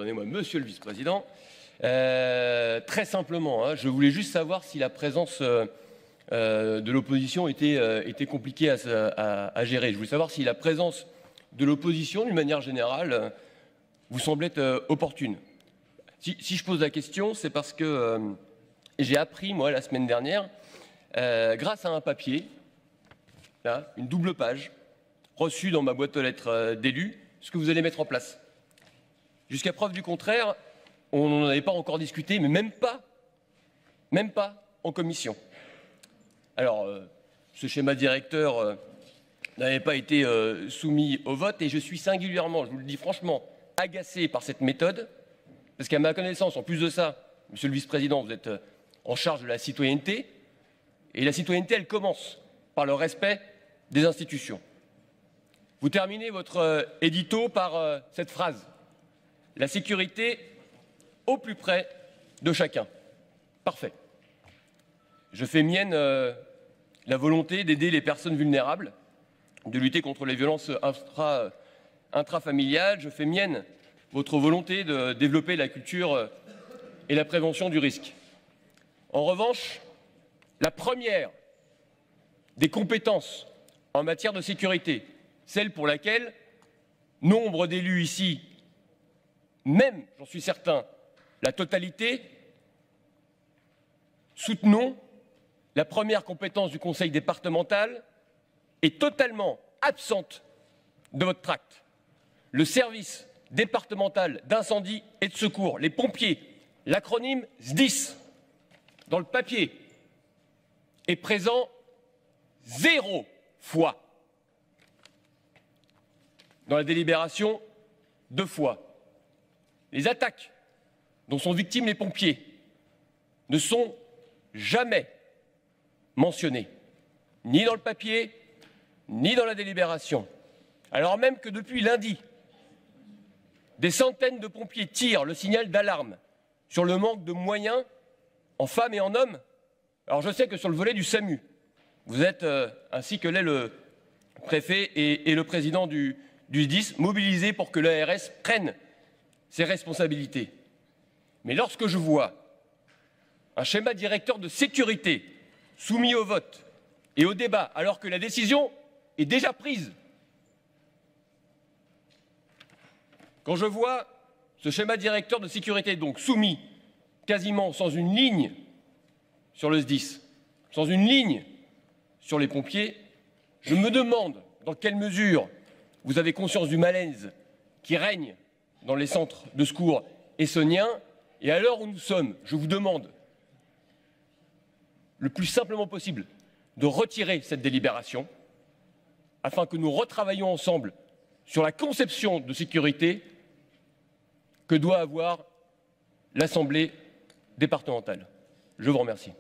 Pardonnez-moi, monsieur le vice-président. Très simplement, hein, je voulais juste savoir si la présence de l'opposition était compliquée à gérer. Je voulais savoir si la présence de l'opposition, d'une manière générale, vous semblait opportune. Si je pose la question, c'est parce que j'ai appris, moi, la semaine dernière, grâce à un papier, là, une double page, reçue dans ma boîte aux lettres d'élu, ce que vous allez mettre en place. Jusqu'à preuve du contraire, on n'en avait pas encore discuté, mais même pas en commission. Alors, ce schéma directeur n'avait pas été soumis au vote et je suis singulièrement, je vous le dis franchement, agacé par cette méthode, parce qu'à ma connaissance, en plus de ça, monsieur le vice-président, vous êtes en charge de la citoyenneté, et la citoyenneté, elle commence par le respect des institutions. Vous terminez votre édito par cette phrase: la sécurité au plus près de chacun. Parfait. Je fais mienne la volonté d'aider les personnes vulnérables, de lutter contre les violences intrafamiliales. Je fais mienne votre volonté de développer la culture et la prévention du risque. En revanche, la première des compétences en matière de sécurité, celle pour laquelle nombre d'élus ici, même, j'en suis certain, la totalité, soutenons la première compétence du conseil départemental est totalement absente de votre tract. Le service départemental d'incendie et de secours, les pompiers, l'acronyme SDIS, dans le papier, est présent 0 fois. Dans la délibération, 2 fois. Les attaques dont sont victimes les pompiers ne sont jamais mentionnées, ni dans le papier, ni dans la délibération. Alors même que depuis lundi, des centaines de pompiers tirent le signal d'alarme sur le manque de moyens en femmes et en hommes. Alors je sais que sur le volet du SAMU, vous êtes, ainsi que l'est le préfet et le président du SDIS, mobilisés pour que l'ARS prenne ses responsabilités. Mais lorsque je vois un schéma directeur de sécurité soumis au vote et au débat, alors que la décision est déjà prise, quand je vois ce schéma directeur de sécurité donc soumis quasiment sans une ligne sur le SDIS, sans une ligne sur les pompiers, je me demande dans quelle mesure vous avez conscience du malaise qui règne dans les centres de secours essonniens. Et à l'heure où nous sommes, je vous demande le plus simplement possible de retirer cette délibération afin que nous retravaillions ensemble sur la conception de sécurité que doit avoir l'Assemblée départementale. Je vous remercie.